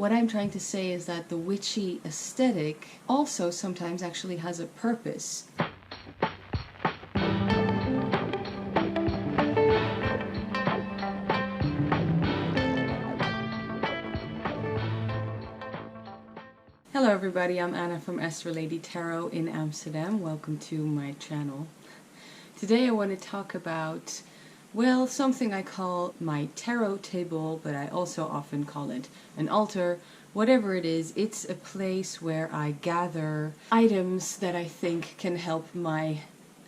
What I'm trying to say is that the witchy aesthetic also sometimes actually has a purpose. Hello everybody, I'm Anna from Astralladytarot in Amsterdam. Welcome to my channel. Today I want to talk about, well, something I call my tarot table, but I also often call it an altar. Whatever it is, it's a place where I gather items that I think can help my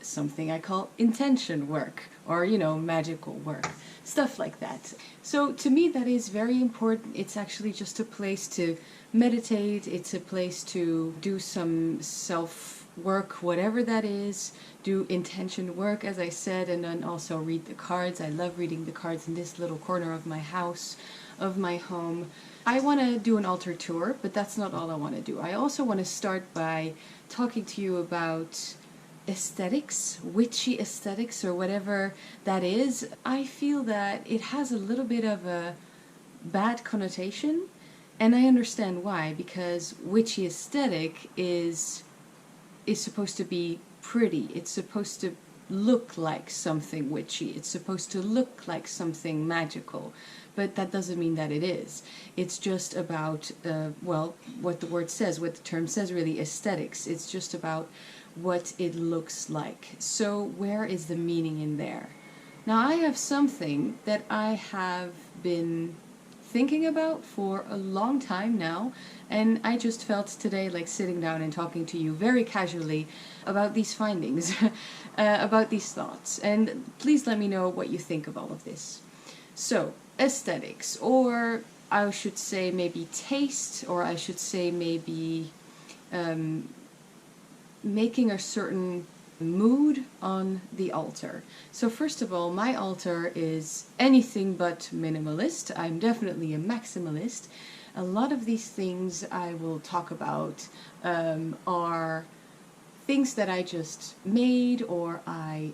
something I call intention work, or magical work, stuff like that. So to me that is very important. It's actually just a place to meditate, it's a place to do some self-work, whatever that is, do intention work as I said, and then also read the cards. I love reading the cards in this little corner of my house, of my home. I want to do an altar tour, but that's not all I want to do. I also want to start by talking to you about aesthetics, witchy aesthetics, or whatever that is. I feel that it has a little bit of a bad connotation, and I understand why, because witchy aesthetic is supposed to be pretty. It's supposed to look like something witchy. It's supposed to look like something magical, but that doesn't mean that it is. It's just about, well, what the word says, what the term says really, aesthetics. It's just about what it looks like. So where is the meaning in there? Now I have something that I have been thinking about for a long time now, and I just felt today like sitting down and talking to you very casually about these findings, about these thoughts, and please let me know what you think of all of this. So, aesthetics, or I should say maybe taste, or I should say maybe making a certain mood on the altar. So first of all, my altar is anything but minimalist. I'm definitely a maximalist. A lot of these things I will talk about are things that I just made, or I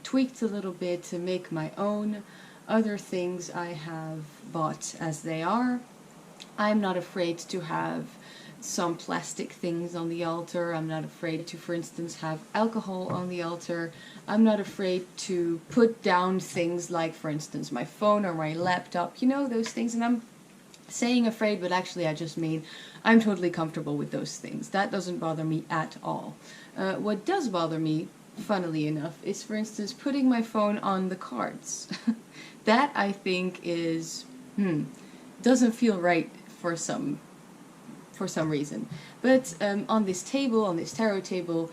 tweaked a little bit to make my own. Other things I have bought as they are. I'm not afraid to have some plastic things on the altar. I'm not afraid to, for instance, have alcohol on the altar. I'm not afraid to put down things like, for instance, my phone or my laptop, those things. And I'm saying afraid, but actually I just mean I'm totally comfortable with those things. That doesn't bother me at all. What does bother me, funnily enough, is, for instance, putting my phone on the cards. That I think is, doesn't feel right for some reason. But on this table, on this tarot table,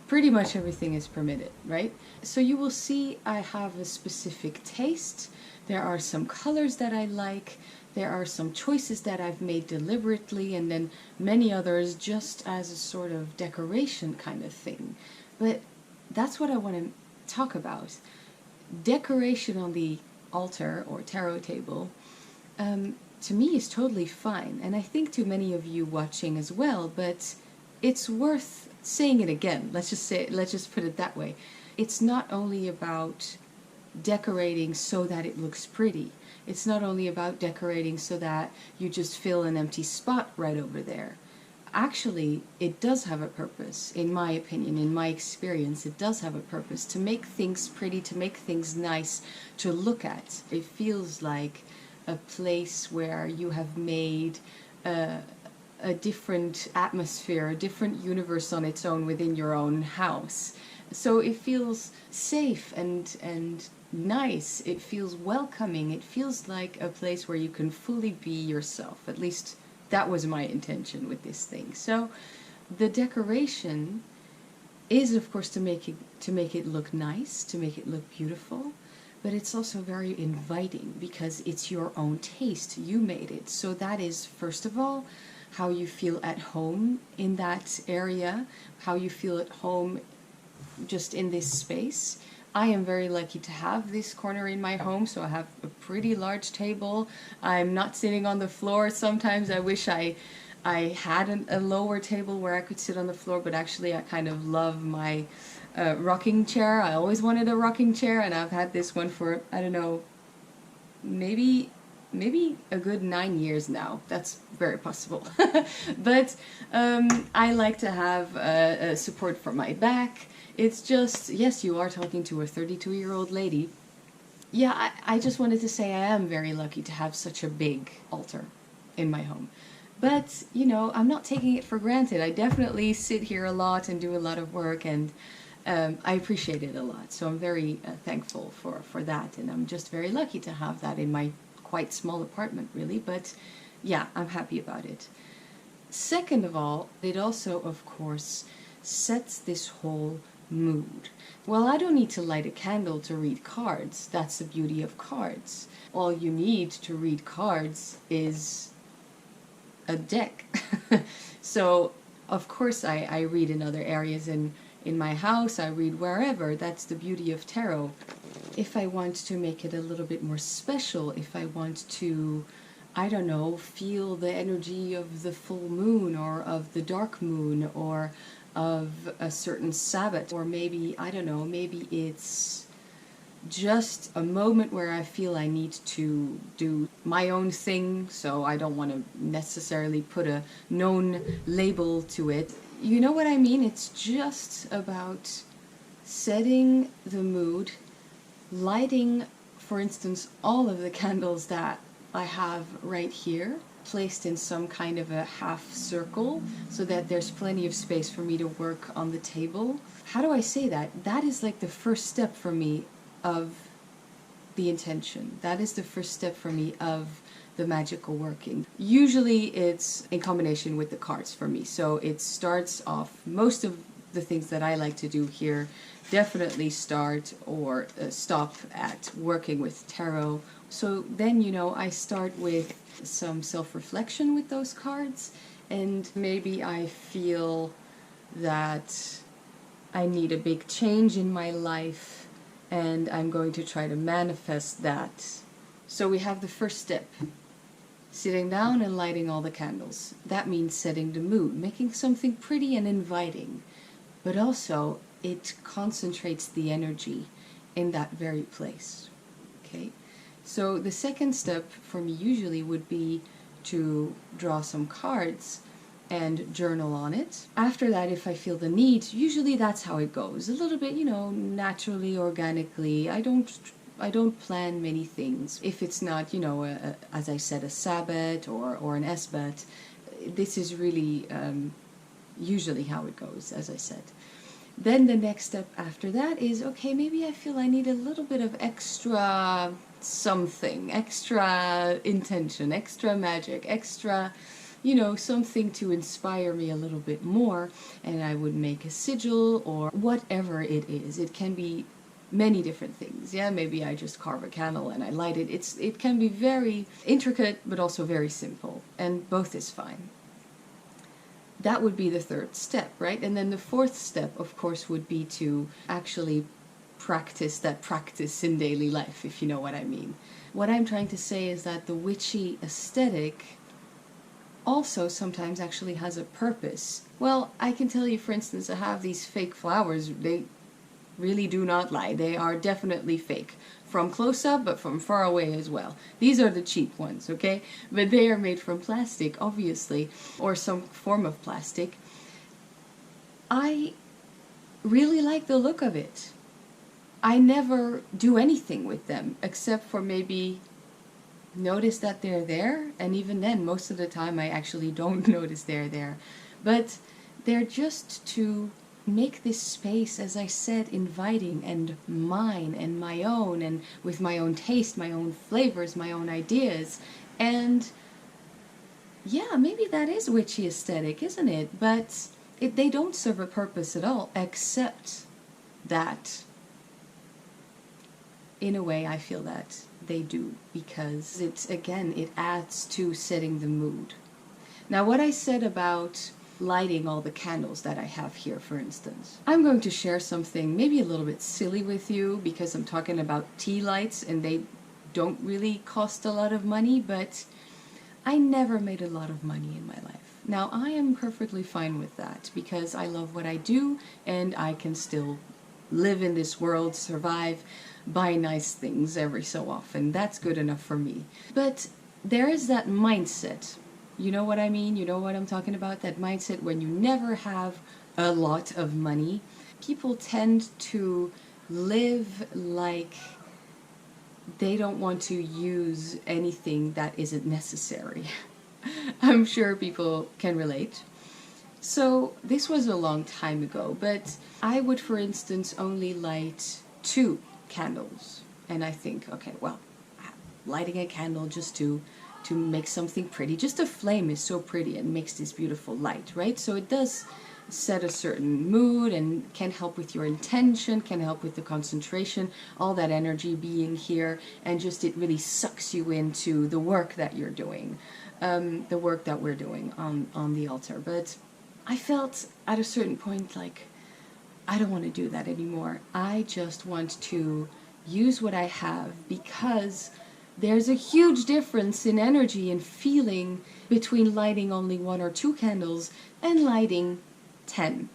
pretty much everything is permitted, right? So you will see I have a specific taste. There are some colors that I like. There are some choices that I've made deliberately, and then many others just as a sort of decoration kind of thing. But that's what I want to talk about. Decoration on the altar or tarot table to me is totally fine, and I think to many of you watching as well, but it's worth saying it again. Let's just put it that way. It's not only about decorating so that it looks pretty. It's not only about decorating so that you just fill an empty spot right over there. Actually, it does have a purpose, in my opinion, in my experience. It does have a purpose to make things pretty, to make things nice to look at. It feels like a place where you have made a different atmosphere, a different universe on its own within your own house. So it feels safe and nice. It feels welcoming. It feels like a place where you can fully be yourself. At least that was my intention with this thing. So the decoration is, of course, to make it look nice, to make it look beautiful. But it's also very inviting because it's your own taste. You made it. So that is, first of all, how you feel at home in that area, how you feel at home just in this space. I am very lucky to have this corner in my home, so I have a pretty large table. I'm not sitting on the floor. Sometimes I wish I had a lower table where I could sit on the floor, but actually I kind of love my rocking chair. I always wanted a rocking chair, and I've had this one for, I don't know, maybe maybe a good 9 years now. That's very possible. But I like to have support for my back. It's just, yes, you are talking to a 32-year-old lady. Yeah, I just wanted to say I am very lucky to have such a big altar in my home. But, you know, I'm not taking it for granted. I definitely sit here a lot and do a lot of work, and I appreciate it a lot. So I'm very thankful for that, and I'm just very lucky to have that in my quite small apartment, really. But yeah, I'm happy about it. Second of all, it also, of course, sets this whole mood. Well, I don't need to light a candle to read cards. That's the beauty of cards. All you need to read cards is a deck. So, of course, I read in other areas in my house, I read wherever. That's the beauty of tarot. If I want to make it a little bit more special, if I want to, I don't know, feel the energy of the full moon or of the dark moon or of a certain Sabbath, or maybe, I don't know, maybe it's just a moment where I feel I need to do my own thing, so I don't want to necessarily put a known label to it. You know what I mean? It's just about setting the mood, lighting, for instance, all of the candles that I have right here, placed in some kind of a half circle so that there's plenty of space for me to work on the table. How do I say that? That is like the first step for me of the intention. That is the first step for me of the magical working. Usually it's in combination with the cards for me. So it starts off, most of the things that I like to do here definitely start or stop at working with tarot. So then, you know, I start with some self-reflection with those cards, and maybe I feel that I need a big change in my life, and I'm going to try to manifest that. So we have the first step, sitting down and lighting all the candles. That means setting the mood, making something pretty and inviting, but also it concentrates the energy in that very place. Okay? So the second step for me usually would be to draw some cards and journal on it. After that, if I feel the need, usually that's how it goes. A little bit, you know, naturally, organically. I don't plan many things. If it's not, you know, as I said, a Sabbath or an Esbat, this is really usually how it goes, as I said. Then the next step after that is, okay, maybe I feel I need a little bit of extra something, extra intention, extra magic, extra, you know, something to inspire me a little bit more, and I would make a sigil or whatever it is. It can be many different things. Yeah, maybe I just carve a candle and I light it. It can be very intricate, but also very simple, and both is fine. That would be the third step, right? And then the fourth step, of course, would be to actually practice that practice in daily life, if you know what I mean. What I'm trying to say is that the witchy aesthetic also sometimes actually has a purpose. Well, I can tell you, for instance, I have these fake flowers. They really do not lie. They are definitely fake. From close up, but from far away as well. These are the cheap ones, okay? But they are made from plastic, obviously, or some form of plastic. I really like the look of it. I never do anything with them, except for maybe notice that they're there, and even then, most of the time I actually don't notice they're there. But they're just to make this space, as I said, inviting and mine and my own, and with my own taste, my own flavors, my own ideas. And yeah, maybe that is witchy aesthetic, isn't it? But they don't serve a purpose at all, except that in a way I feel that they do, because it adds to setting the mood. Now, what I said about lighting all the candles that I have here, for instance, I'm going to share something maybe a little bit silly with you, because I'm talking about tea lights and they don't really cost a lot of money, but I never made a lot of money in my life. Now, I am perfectly fine with that, because I love what I do and I can still live in this world, survive, buy nice things every so often. That's good enough for me. But there is that mindset. You know what I mean? You know what I'm talking about? That mindset when you never have a lot of money. People tend to live like they don't want to use anything that isn't necessary. I'm sure people can relate. So this was a long time ago, but I would, for instance, only light 2 candles. And I think, okay, well, lighting a candle just to make something pretty. Just a flame is so pretty and makes this beautiful light, right? So it does set a certain mood and can help with your intention, can help with the concentration, all that energy being here, and just it really sucks you into the work that you're doing, the work that we're doing on the altar. But I felt at a certain point like, I don't want to do that anymore. I just want to use what I have, because there's a huge difference in energy and feeling between lighting only 1 or 2 candles and lighting 10.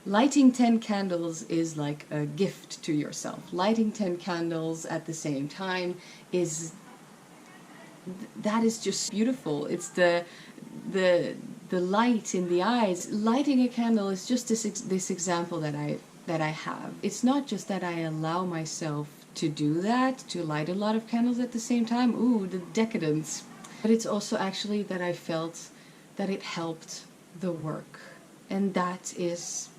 Lighting 10 candles is like a gift to yourself. Lighting 10 candles at the same time that is just beautiful. It's the light in the eyes. Lighting a candle is just this example that I have. It's not just that I allow myself to do that, to light a lot of candles at the same time. Ooh, the decadence. But it's also actually that I felt that it helped the work. And that is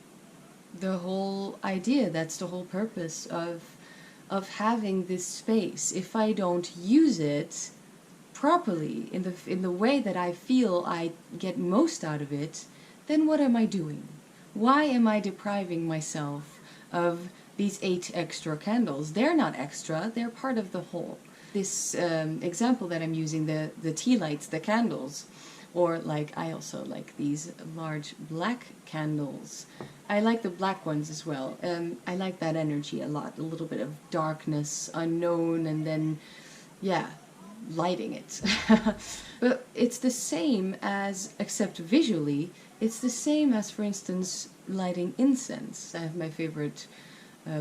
the whole idea. That's the whole purpose of having this space. If I don't use it properly, in the way that I feel I get most out of it, then what am I doing? Why am I depriving myself of these 8 extra candles? They're not extra, they're part of the whole. This example that I'm using, the tea lights, the candles, or like I also like these large black candles. I like the black ones as well. I like that energy a lot, a little bit of darkness, unknown, and then, yeah, lighting it. But it's the same as, except visually, it's the same as, for instance, lighting incense. I have my favorite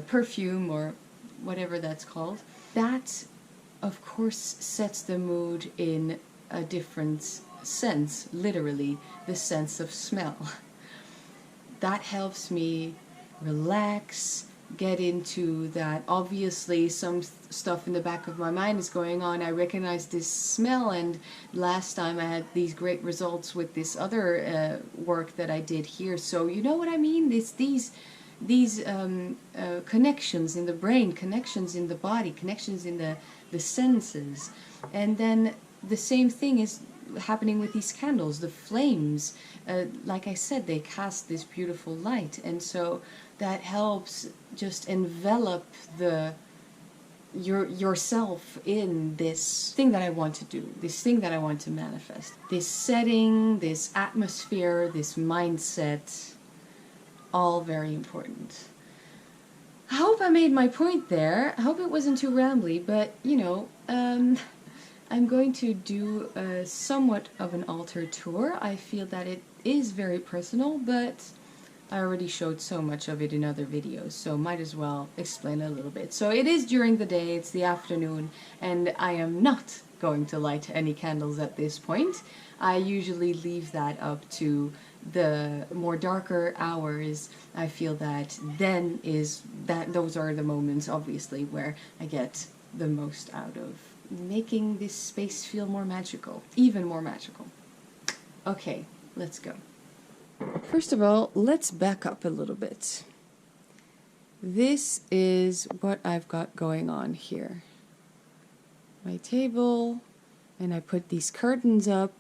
perfume, or whatever that's called. That, of course, sets the mood in a different sense, literally, the sense of smell. That helps me relax, get into that. Obviously, some stuff in the back of my mind is going on. I recognize this smell, and last time I had these great results with this other work that I did here. So you know what I mean? These connections in the brain, connections in the body, connections in the senses. And then the same thing is happening with these candles. The flames, like I said, they cast this beautiful light, and so that helps just envelop yourself in this thing that I want to do, this thing that I want to manifest, this setting, this atmosphere, this mindset, all very important. I hope I made my point there. I hope it wasn't too rambly, but you know, I'm going to do somewhat of an altar tour. I feel that it is very personal, but I already showed so much of it in other videos, so might as well explain a little bit. So it is during the day, it's the afternoon, and I am not going to light any candles at this point. I usually leave that up to the more darker hours. I feel that then those are the moments, obviously, where I get the most out of making this space feel more magical, even more magical. Okay, let's go. First of all, let's back up a little bit. This is what I've got going on here. My table, and I put these curtains up.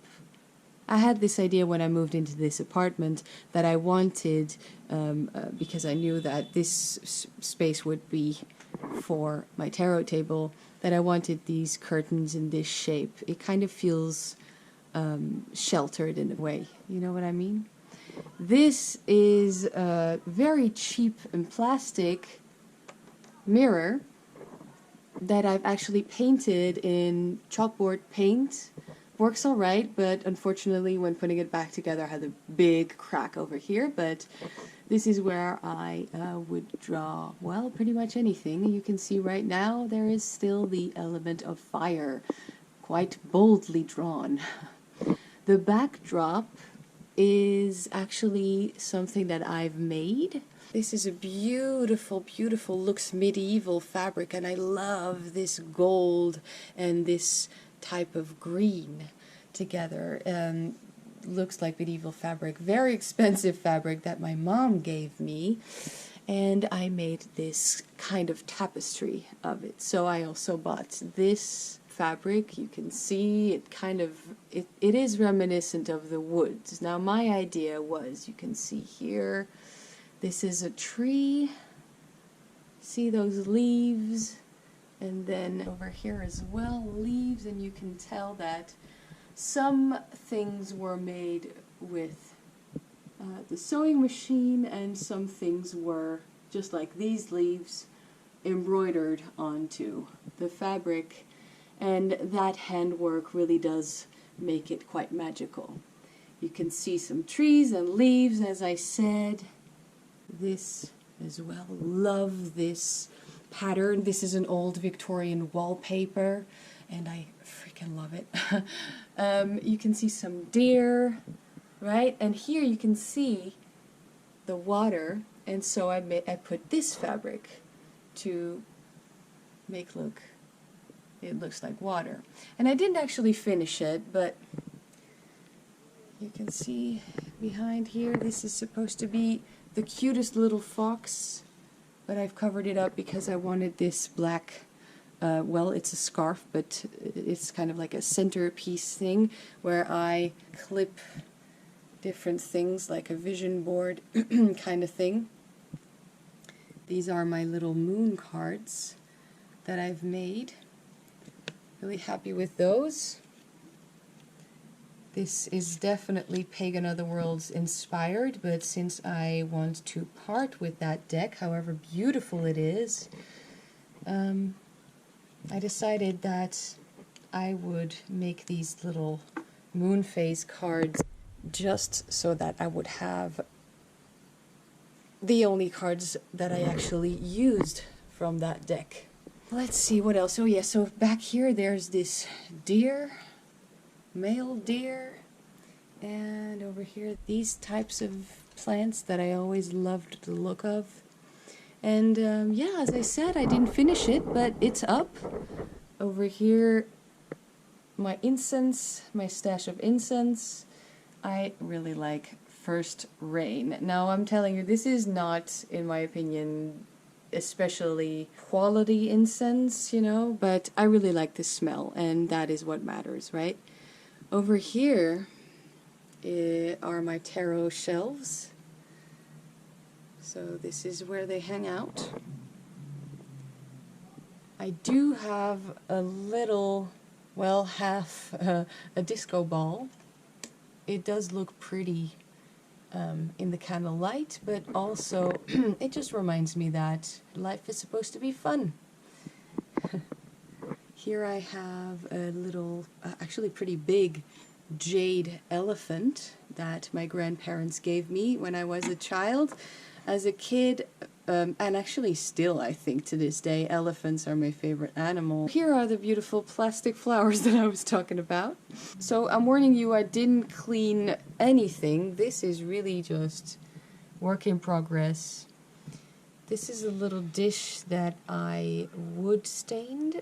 I had this idea when I moved into this apartment that I wanted, because I knew that this space would be for my tarot table, that I wanted these curtains in this shape. It kind of feels sheltered in a way, you know what I mean? This is a very cheap and plastic mirror that I've actually painted in chalkboard paint. Works alright, but unfortunately when putting it back together I had a big crack over here, but this is where I would draw, well, pretty much anything. You can see right now there is still the element of fire quite boldly drawn. The backdrop is actually something that I've made. This is a beautiful, beautiful, looks medieval fabric, and I love this gold and this type of green together. Looks like medieval fabric. Very expensive fabric that my mom gave me, and I made this kind of tapestry of it. So I also bought this fabric. You can see it kind of, it is reminiscent of the woods. Now my idea was, you can see here, this is a tree. See those leaves? And then over here as well, leaves, and you can tell that some things were made with the sewing machine, and some things were, just like these leaves, embroidered onto the fabric, and that handwork really does make it quite magical. You can see some trees and leaves, as I said. This as well, love this pattern. This is an old Victorian wallpaper, and I freaking love it. You can see some deer, right? And here you can see the water, and so I put this fabric to make it looks like water. And I didn't actually finish it, but you can see behind here, this is supposed to be the cutest little fox, but I've covered it up because I wanted this black, well, it's a scarf, but it's kind of like a centerpiece thing where I clip different things like a vision board kind of thing. These are my little moon cards that I've made. Really happy with those. This is definitely Pagan Otherworlds inspired, but since I want to part with that deck, however beautiful it is, I decided that I would make these little moon phase cards just so that I would have the only cards that I actually used from that deck. Let's see what else. Oh yeah, so back here there's this deer, male deer, and over here these types of plants that I always loved the look of. And yeah, as I said, I didn't finish it, but it's up. Over here, my incense, my stash of incense. I really like First Rain. Now I'm telling you, this is not, in my opinion, especially quality incense, you know, but I really like the smell, and that is what matters, right? Over here are my tarot shelves. So this is where they hang out. I do have a little, well, half a disco ball. It does look pretty in the candlelight, but also it just reminds me that life is supposed to be fun. Here I have a little, actually pretty big jade elephant that my grandparents gave me when I was a child. As a kid, and actually still, I think to this day, elephants are my favorite animal. Here are the beautiful plastic flowers that I was talking about. So I'm warning you, I didn't clean anything. This is really just work in progress. This is a little dish that I wood stained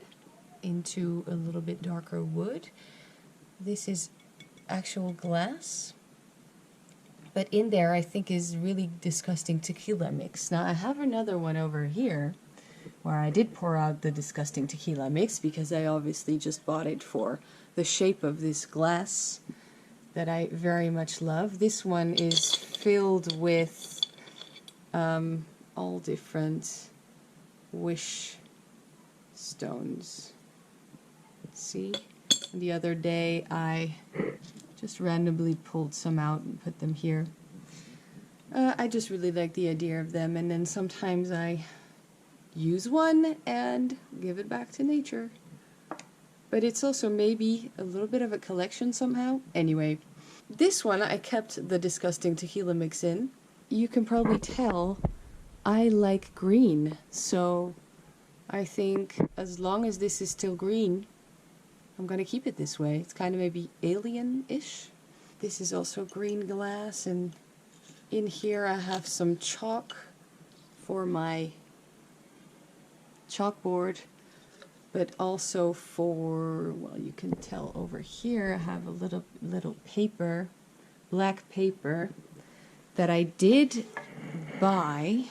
into a little bit darker wood. This is actual glass. But in there, I think, is really disgusting tequila mix. Now, I have another one over here where I did pour out the disgusting tequila mix because I obviously just bought it for the shape of this glass that I very much love. This one is filled with all different wish stones. See? And the other day, I just randomly pulled some out and put them here. I just really like the idea of them, and then sometimes I use one and give it back to nature. But it's also maybe a little bit of a collection somehow. Anyway, this one I kept the disgusting tequila mix in. You can probably tell I like green, so I think as long as this is still green, I'm going to keep it this way. It's kind of maybe alien-ish. This is also green glass, and in here I have some chalk for my chalkboard, but also for, well, you can tell over here I have a little paper, black paper, that I did buy.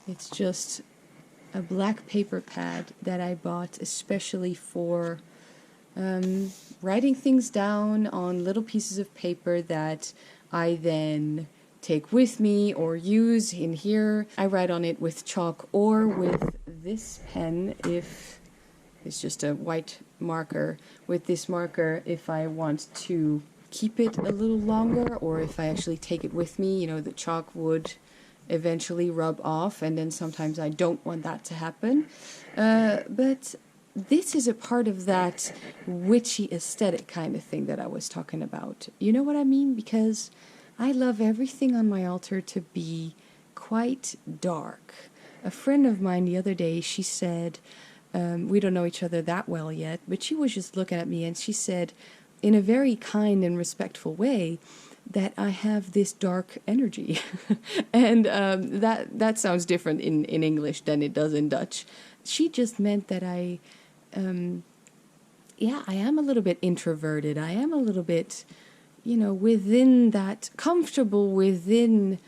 It's just a black paper pad that I bought especially for writing things down on little pieces of paper that I then take with me or use in here. I write on it with chalk or with this pen if it's just a white marker. With this marker, if I want to keep it a little longer, or if I actually take it with me, you know, the chalk would eventually rub off, and then sometimes I don't want that to happen. But this is a part of that witchy aesthetic kind of thing that I was talking about. You know what I mean? Because I love everything on my altar to be quite dark. A friend of mine the other day, she said, we don't know each other that well yet, but she was just looking at me and she said, in a very kind and respectful way, that I have this dark energy. And that sounds different in English than it does in Dutch. She just meant that I am a little bit introverted. I am a little bit, you know, within that, comfortable within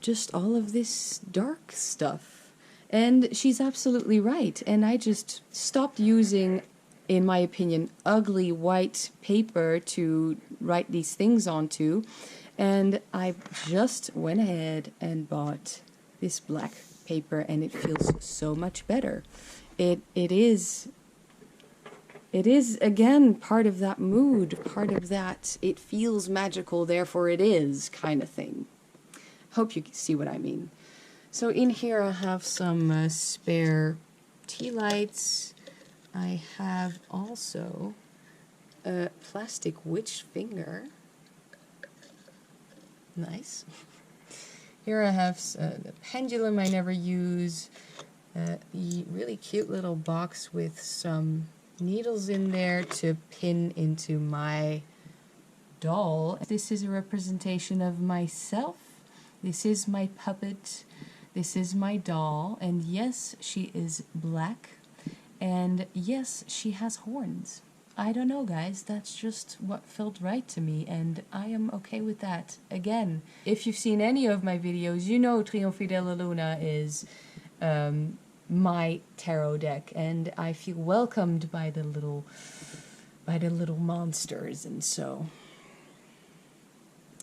just all of this dark stuff. And she's absolutely right. And I just stopped using, in my opinion, ugly white paper to write these things onto. And I just went ahead and bought this black paper, and it feels so much better. It is again part of that mood, part of that it feels magical, therefore it is kind of thing. Hope you see what I mean. So in here I have some spare tea lights. I have also a plastic witch finger. Nice. Here I have the pendulum I never use, a really cute little box with some needles in there to pin into my doll. This is a representation of myself. This is my puppet. This is my doll. And yes, she is black. And yes, she has horns. I don't know, guys. That's just what felt right to me, and I am okay with that. Again, if you've seen any of my videos, you know Trionfi della Luna is my tarot deck, and I feel welcomed by the little monsters, and so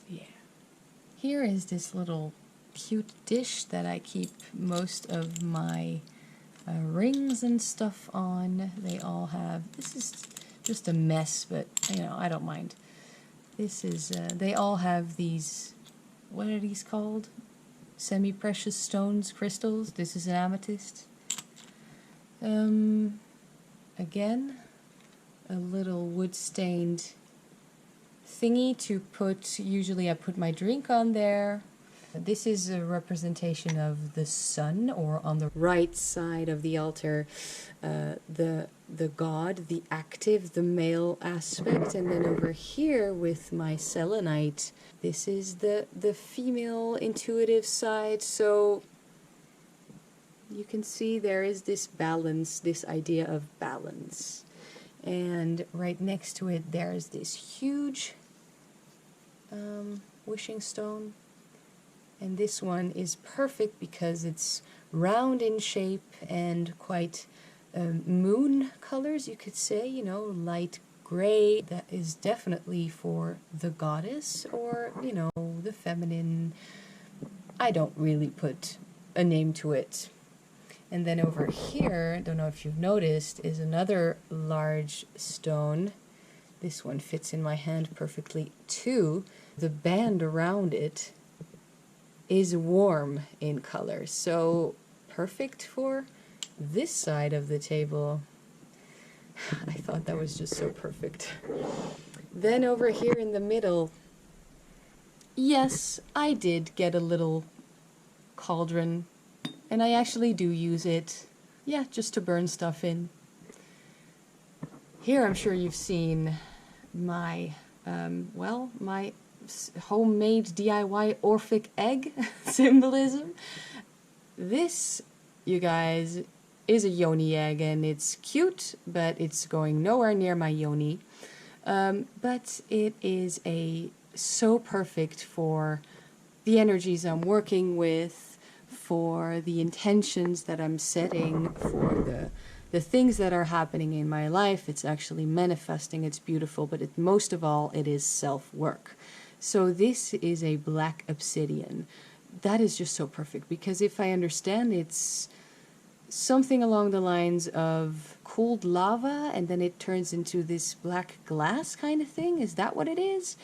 yeah. Here is this little cute dish that I keep most of my rings and stuff on. They all have, this is just a mess, but you know, I don't mind. This is, they all have these, what are these called? Semi-precious stones, crystals. This is an amethyst. Again, a little wood-stained thingy to put, usually I put my drink on there. This is a representation of the sun, or on the right side of the altar, the god, the active, the male aspect, and then over here with my selenite, this is the female intuitive side. So you can see there is this balance, this idea of balance. And right next to it there's this huge wishing stone. And this one is perfect because it's round in shape and quite moon colors, you could say, you know, light gray. That is definitely for the goddess, or, you know, the feminine. I don't really put a name to it. And then over here, I don't know if you've noticed, is another large stone. This one fits in my hand perfectly too. The band around it is warm in color, so perfect for this side of the table. I thought that was just so perfect. Then over here in the middle, yes, I did get a little cauldron, and I actually do use it, yeah, just to burn stuff in. Here I'm sure you've seen my, my homemade DIY Orphic egg symbolism. This, you guys, is a yoni egg, and it's cute, but it's going nowhere near my yoni. But it is so perfect for the energies I'm working with, for the intentions that I'm setting, for the things that are happening in my life. It's actually manifesting, it's beautiful, but most of all, it is self-work. So this is a black obsidian. That is just so perfect, because if I understand, it's something along the lines of cooled lava, and then it turns into this black glass kind of thing. Is that what it is?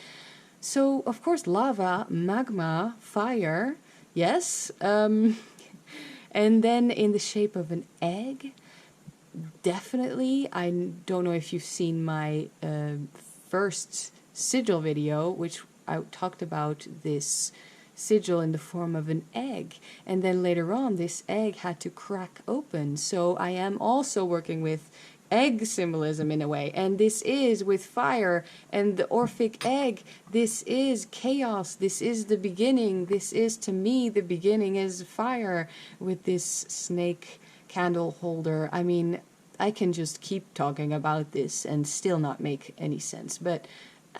So, of course, lava, magma, fire, yes. And then in the shape of an egg, definitely. I don't know if you've seen my first sigil video, which I talked about this sigil in the form of an egg, and then later on this egg had to crack open. So I am also working with egg symbolism in a way, and this is with fire and the Orphic egg. This is chaos, this is the beginning, this is, to me, the beginning is fire with this snake candle holder. I mean, I can just keep talking about this and still not make any sense, but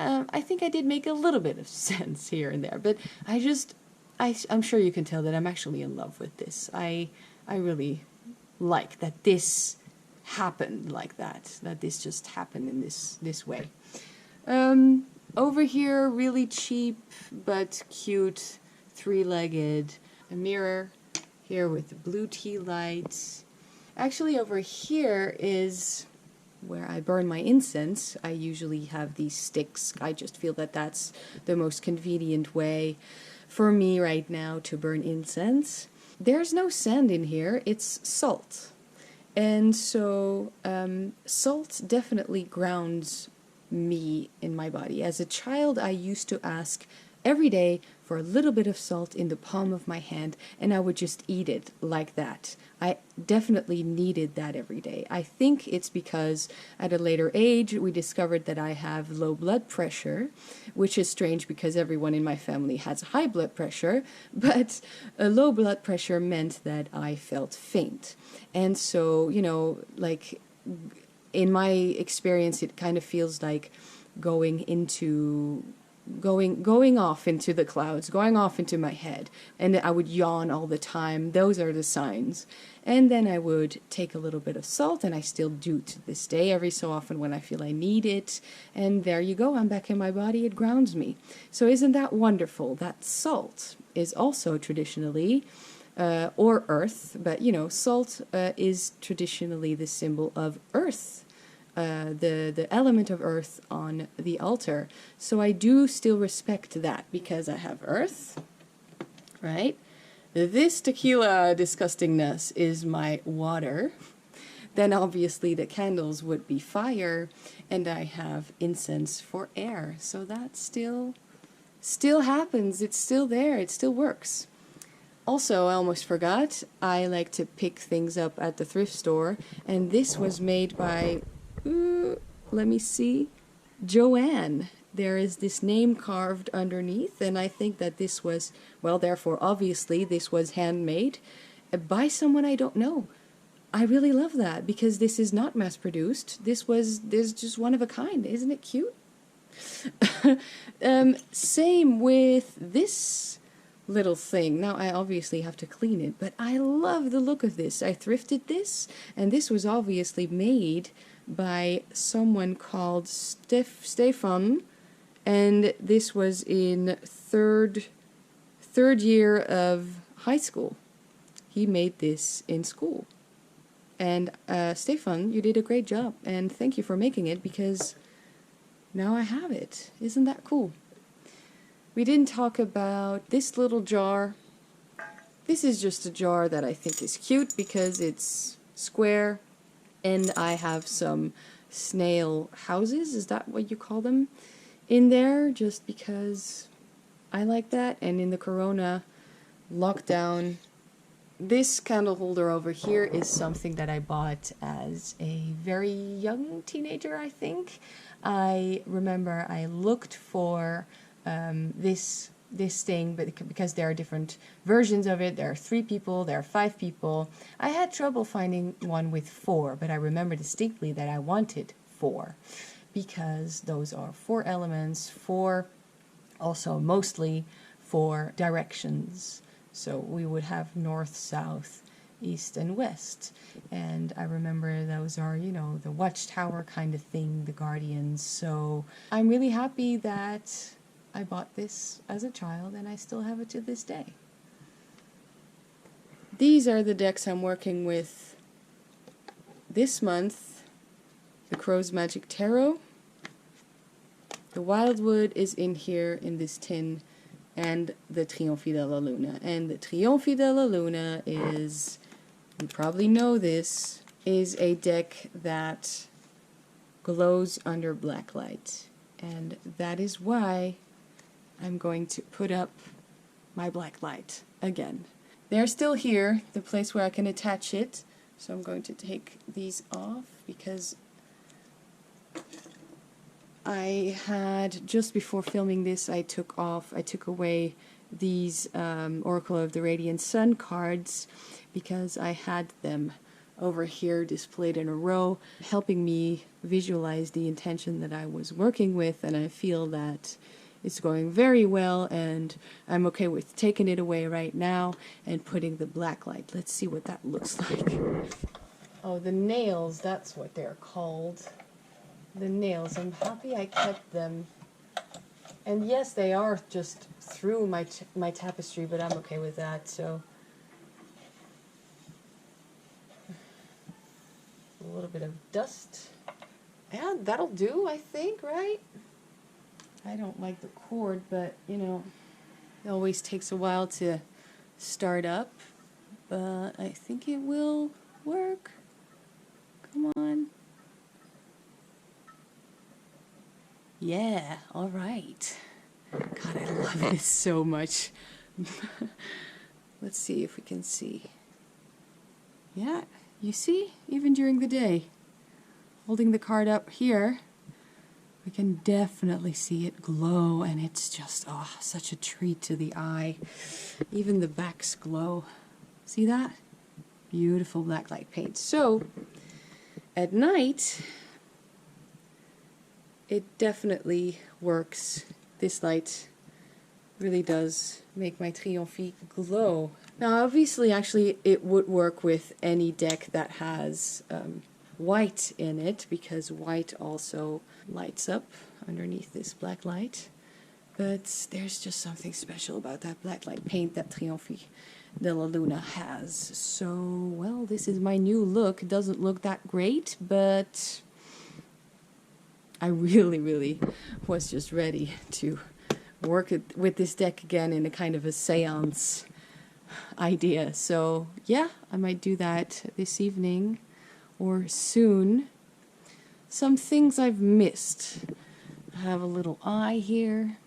I think I did make a little bit of sense here and there. But I'm sure you can tell that I'm actually in love with this. I really like that this happened like that this just happened in this way. Over here, really cheap but cute, three-legged, a mirror here with the blue tea lights. Actually, over here is where I burn my incense. I usually have these sticks. I just feel that that's the most convenient way for me right now to burn incense. There's no sand in here, it's salt. And so salt definitely grounds me in my body. As a child, I used to ask every day for a little bit of salt in the palm of my hand, and I would just eat it like that. I definitely needed that every day. I think it's because at a later age we discovered that I have low blood pressure, which is strange because everyone in my family has high blood pressure, but a low blood pressure meant that I felt faint. And so, you know, like in my experience, it kind of feels like going off into the clouds, going off into my head, and I would yawn all the time. Those are the signs. And then I would take a little bit of salt, and I still do to this day, every so often when I feel I need it, and there you go, I'm back in my body, it grounds me. So isn't that wonderful? That salt is also traditionally, or earth, but you know, salt is traditionally the symbol of earth. The element of earth on the altar. So I do still respect that because I have earth, right? This tequila disgustingness is my water. Then obviously the candles would be fire, and I have incense for air. So that still happens. It's still there. It still works. Also, I almost forgot, I like to pick things up at the thrift store, and this was made by let me see, Joanne. There is this name carved underneath, and I think that this was, well, therefore, obviously, this was handmade by someone I don't know. I really love that, because this is not mass-produced. This just one of a kind. Isn't it cute? Same with this little thing. Now, I obviously have to clean it, but I love the look of this. I thrifted this, and this was obviously made by someone called Stefan, and this was in third year of high school. He made this in school. And Stefan, you did a great job, and thank you for making it, because now I have it. Isn't that cool? We didn't talk about this little jar. This is just a jar that I think is cute because it's square, and I have some snail houses, is that what you call them, in there, just because I like that. And in the Corona lockdown, this candle holder over here is something that I bought as a very young teenager, I think. I remember I looked for this thing, but because there are different versions of it, there are 3 people, there are 5 people. I had trouble finding one with 4, but I remember distinctly that I wanted 4, because those are 4 elements, 4 also mostly 4 directions. So we would have north, south, east, and west. And I remember those are, you know, the watchtower kind of thing, the guardians. So I'm really happy that I bought this as a child and I still have it to this day. These are the decks I'm working with this month. The Crow's Magic Tarot. The Wildwood is in here in this tin, and the Triomphe de la Luna. And the Triomphe de la Luna is, you probably know this, is a deck that glows under black light. And that is why I'm going to put up my black light again. They're still here, the place where I can attach it. So I'm going to take these off because I had, just before filming this, I took away these Oracle of the Radiant Sun cards because I had them over here displayed in a row, helping me visualize the intention that I was working with, and I feel that it's going very well, and I'm okay with taking it away right now and putting the black light. Let's see what that looks like. Oh, the nails, that's what they're called. The nails, I'm happy I kept them. And yes, they are just through my tapestry, but I'm okay with that, so. A little bit of dust. Yeah, that'll do, I think, right? I don't like the cord, but, you know, it always takes a while to start up. But I think it will work. Come on. Yeah, all right. God, I love this so much. Let's see if we can see. Yeah, you see, even during the day, holding the card up here, we can definitely see it glow, and it's just, oh, such a treat to the eye. Even the backs glow. See that? Beautiful black light paint. So, at night, it definitely works. This light really does make my Triomphe glow. Now, obviously, actually, it would work with any deck that has white in it, because white also lights up underneath this black light. But there's just something special about that black light paint that Triomphe de la Luna has. So, well, this is my new look. It doesn't look that great, but I really was just ready to work with this deck again in a kind of a seance idea. So yeah, I might do that this evening or soon. Some things I've missed. I have a little eye here,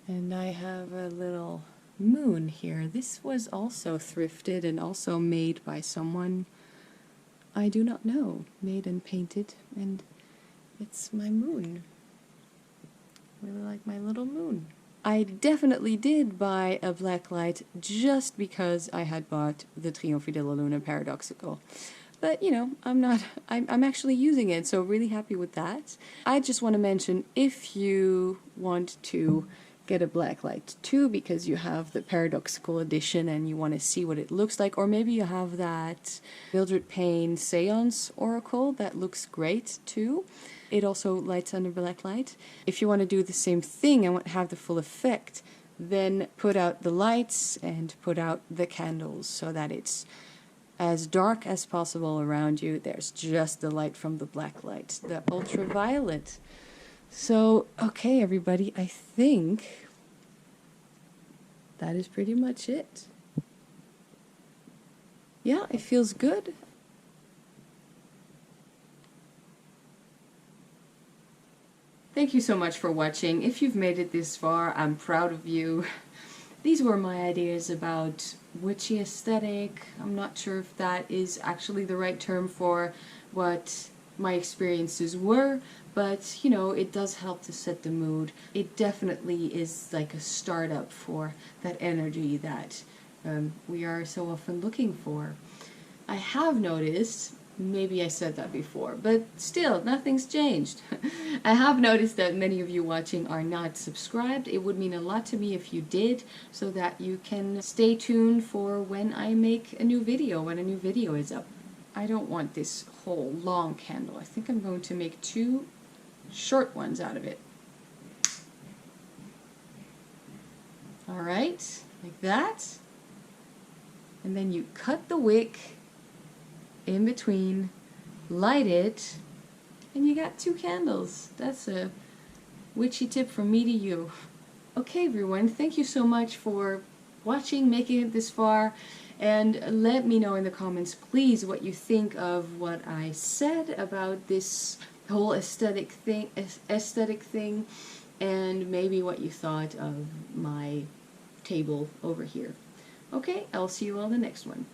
and I have a little moon here. This was also thrifted and also made by someone I do not know. Made and painted, and it's my moon. Really like my little moon. I definitely did buy a black light just because I had bought the Triomphe de la Luna Paradoxical. But, you know, I'm actually using it, so really happy with that. I just want to mention, if you want to get a black light too, because you have the Paradoxical edition and you want to see what it looks like, or maybe you have that Mildred Payne Seance Oracle that looks great too. It also lights under black light. If you want to do the same thing and have the full effect, then put out the lights and put out the candles so that it's as dark as possible around you. There's just the light from the black light, the ultraviolet. So, okay, everybody, I think that is pretty much it. Yeah, it feels good. Thank you so much for watching. If you've made it this far, I'm proud of you. These were my ideas about witchy aesthetic. I'm not sure if that is actually the right term for what my experiences were, but you know, it does help to set the mood. It definitely is like a startup for that energy that we are so often looking for. I have noticed, maybe I said that before, but still, nothing's changed. I have noticed that many of you watching are not subscribed. It would mean a lot to me if you did, so that you can stay tuned for when I make a new video, when a new video is up. I don't want this whole long candle. I think I'm going to make 2 short ones out of it. Alright, like that. And then you cut the wick in between, light it, and you got 2 candles. That's a witchy tip from me to you. Okay everyone, thank you so much for watching, making it this far, and let me know in the comments please what you think of what I said about this whole aesthetic thing, and maybe what you thought of my table over here. Okay, I'll see you all in the next one.